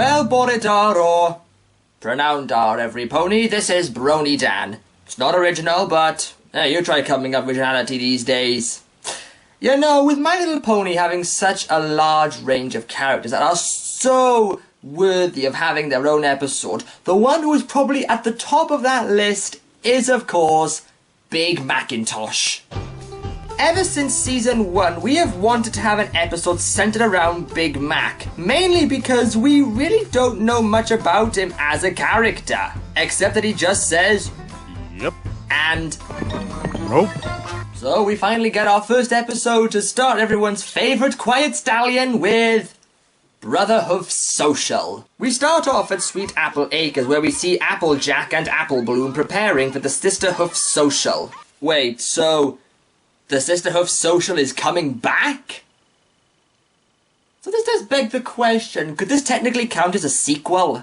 Well, Boridar, or Pronoundar, every pony, this is BronyDan. It's not original, but you try coming up with originality these days. You know, with My Little Pony having such a large range of characters that are so worthy of having their own episode, the one who is probably at the top of that list is, of course, Big Macintosh. Ever since season 1, we have wanted to have an episode centered around Big Mac, mainly because we really don't know much about him as a character, except that he just says, yep, and nope. So we finally get our first episode to start everyone's favourite quiet stallion with Brotherhooves Social. We start off at Sweet Apple Acres, where we see Applejack and Apple Bloom preparing for the Sisterhooves Social. Wait, so the Sisterhooves Social is coming back? So this does beg the question, could this technically count as a sequel?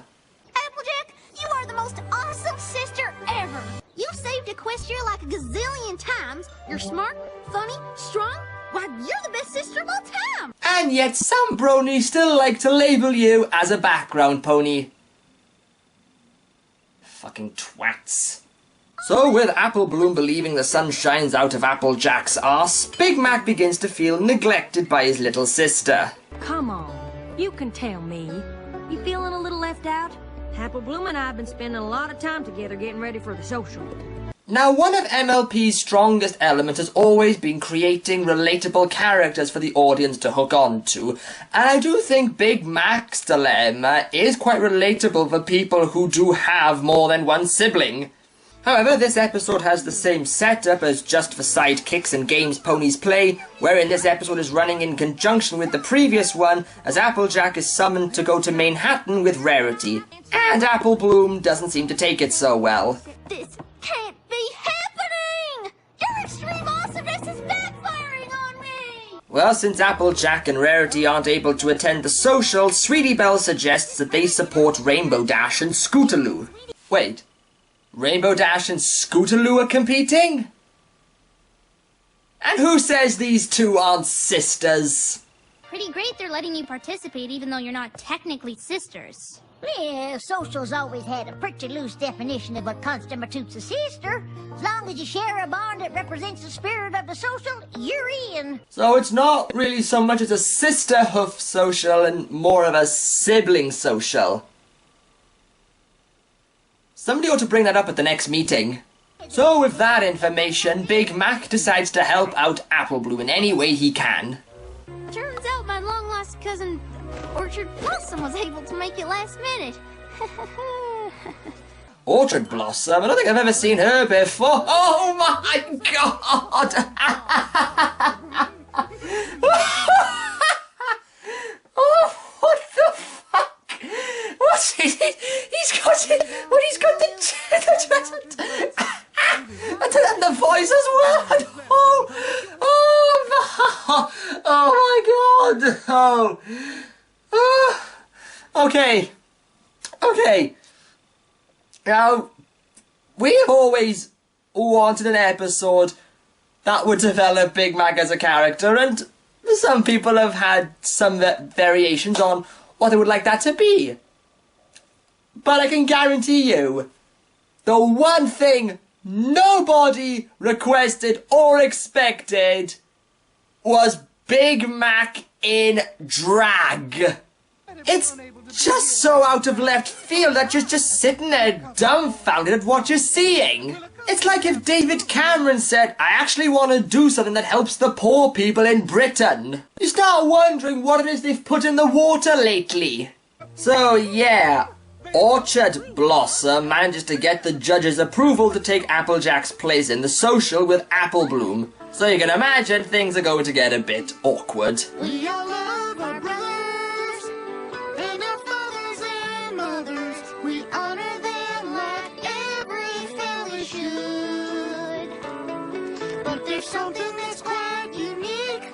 Applejack, you are the most awesome sister ever! You've saved Equestria like a gazillion times. You're smart, funny, strong. Why, you're the best sister of all time! And yet some bronies still like to label you as a background pony. Fucking twats. So with Apple Bloom believing the sun shines out of Applejack's arse, Big Mac begins to feel neglected by his little sister. Come on, you can tell me. You feeling a little left out? Apple Bloom and I have been spending a lot of time together getting ready for the social. Now, one of MLP's strongest elements has always been creating relatable characters for the audience to hook on to, and I do think Big Mac's dilemma is quite relatable for people who do have more than one sibling. However, this episode has the same setup as Just for Sidekicks and Games Ponies Play, wherein this episode is running in conjunction with the previous one, as Applejack is summoned to go to Manhattan with Rarity, and Apple Bloom doesn't seem to take it so well. This can't be happening! Your extreme awesomeness is backfiring on me! Well, since Applejack and Rarity aren't able to attend the social, Sweetie Belle suggests that they support Rainbow Dash and Scootaloo. Wait. Rainbow Dash and Scootaloo are competing? And who says these two aren't sisters? Pretty great they're letting you participate even though you're not technically sisters. Yeah, social's always had a pretty loose definition of what constitutes a sister. As long as you share a bond that represents the spirit of the social, you're in. So it's not really so much as a sisterhoof social and more of a sibling social. Somebody ought to bring that up at the next meeting. So with that information, Big Mac decides to help out Apple Bloom in any way he can. Turns out my long-lost cousin Orchard Blossom was able to make it last minute. Orchard Blossom? I don't think I've ever seen her before. Oh my god! Oh, what the fuck? What's he? He's got it. Well, he's got the and the voice as well. Oh my god. Okay. Now, we have always wanted an episode that would develop Big Mac as a character, and some people have had some variations on what they would like that to be. But I can guarantee you, the one thing nobody requested or expected was Big Mac in drag. It's just so out of left field that you're just sitting there dumbfounded at what you're seeing. It's like if David Cameron said, I actually want to do something that helps the poor people in Britain. You start wondering what it is they've put in the water lately. So yeah, Orchard Blossom manages to get the judge's approval to take Applejack's place in the social with Apple Bloom. So you can imagine things are going to get a bit awkward. We all love our brothers and our fathers and mothers. We honor them like every family should. But there's something that's quite unique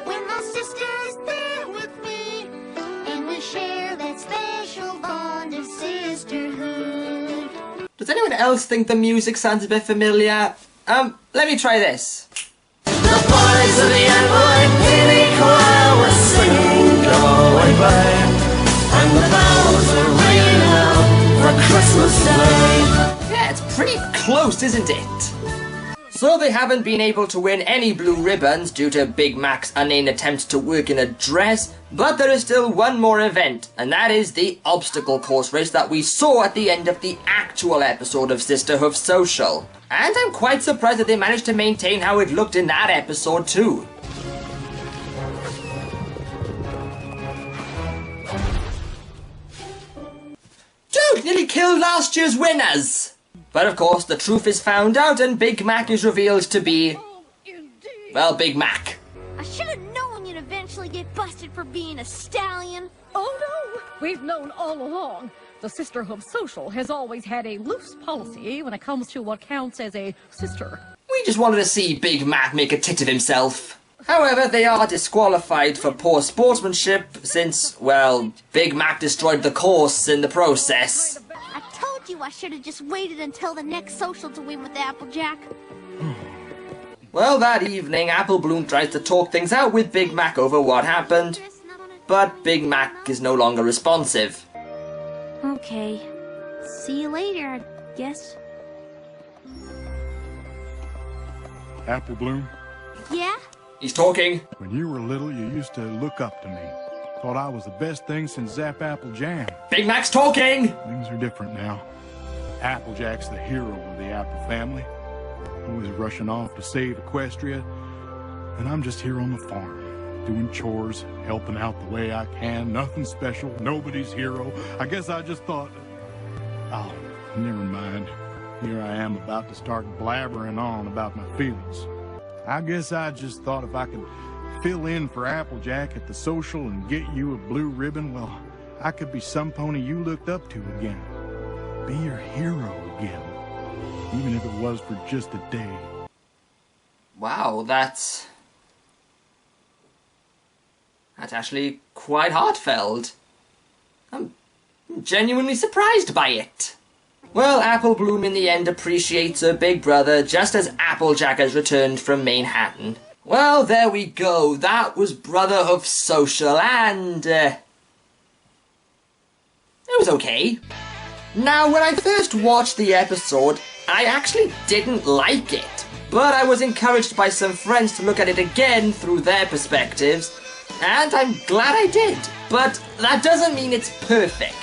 when my sister's there with me, and we share that special bond of sisterhood. Does anyone else think the music sounds a bit familiar? Let me try this. The boys of the Envoy Choir were singing Go Away, and the bells were almost, isn't it? So they haven't been able to win any blue ribbons due to Big Mac's inane attempt to work in a dress, but there is still one more event, and that is the obstacle course race that we saw at the end of the actual episode of Brotherhooves Social. And I'm quite surprised that they managed to maintain how it looked in that episode too. Dude, nearly killed last year's winners! But of course, the truth is found out and Big Mac is revealed to be... well, Big Mac. I should have known you'd eventually get busted for being a stallion. Oh no! We've known all along. The Sisterhood Social has always had a loose policy when it comes to what counts as a sister. We just wanted to see Big Mac make a tit of himself. However, they are disqualified for poor sportsmanship since, well, Big Mac destroyed the course in the process. I told you I should have just waited until the next social to win with Applejack. Well, that evening, Apple Bloom tries to talk things out with Big Mac over what happened, but Big Mac is no longer responsive. Okay. See you later, I guess. Apple Bloom, Yeah? He's talking. when you were little, you used to look up to me. Thought I was the best thing since Zap Apple Jam. Big Mac's talking! Things are different now. Applejack's the hero of the Apple family. Always rushing off to save Equestria. And I'm just here on the farm, doing chores, helping out the way I can. Nothing special, nobody's hero. I guess I just thought, oh, never mind. Here I am about to start blabbering on about my feelings. I guess I just thought if I could fill in for Applejack at the social and get you a blue ribbon, well, I could be some pony you looked up to again. Be your hero again. Even if it was for just a day. Wow, that's actually quite heartfelt. I'm genuinely surprised by it. Well, Apple Bloom in the end appreciates her big brother just as Applejack has returned from Manhattan. Well, there we go. That was Brotherhooves Social, and it was okay. Now, when I first watched the episode, I actually didn't like it, but I was encouraged by some friends to look at it again through their perspectives, and I'm glad I did. But that doesn't mean it's perfect.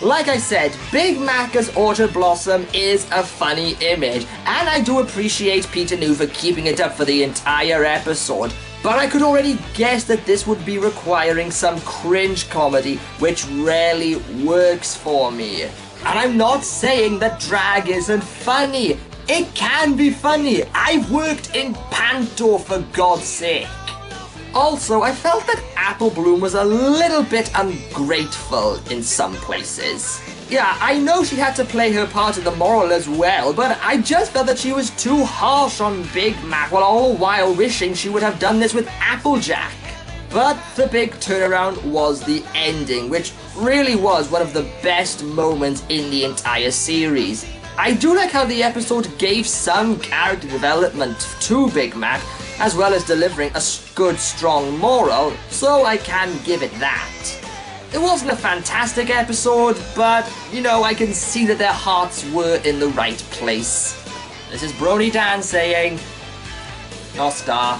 Like I said, Big Mac as Orchard Blossom is a funny image, and I do appreciate Peter New for keeping it up for the entire episode, but I could already guess that this would be requiring some cringe comedy, which rarely works for me. And I'm not saying that drag isn't funny. It can be funny. I've worked in Panto, for God's sake. Also, I felt that Apple Bloom was a little bit ungrateful in some places. Yeah, I know she had to play her part in the moral as well, but I just felt that she was too harsh on Big Mac, while all the while wishing she would have done this with Applejack. But the big turnaround was the ending, which really was one of the best moments in the entire series. I do like how the episode gave some character development to Big Mac, as well as delivering a good, strong moral, so I can give it that. It wasn't a fantastic episode, but, you know, I can see that their hearts were in the right place. This is BronyDan saying, Nostar.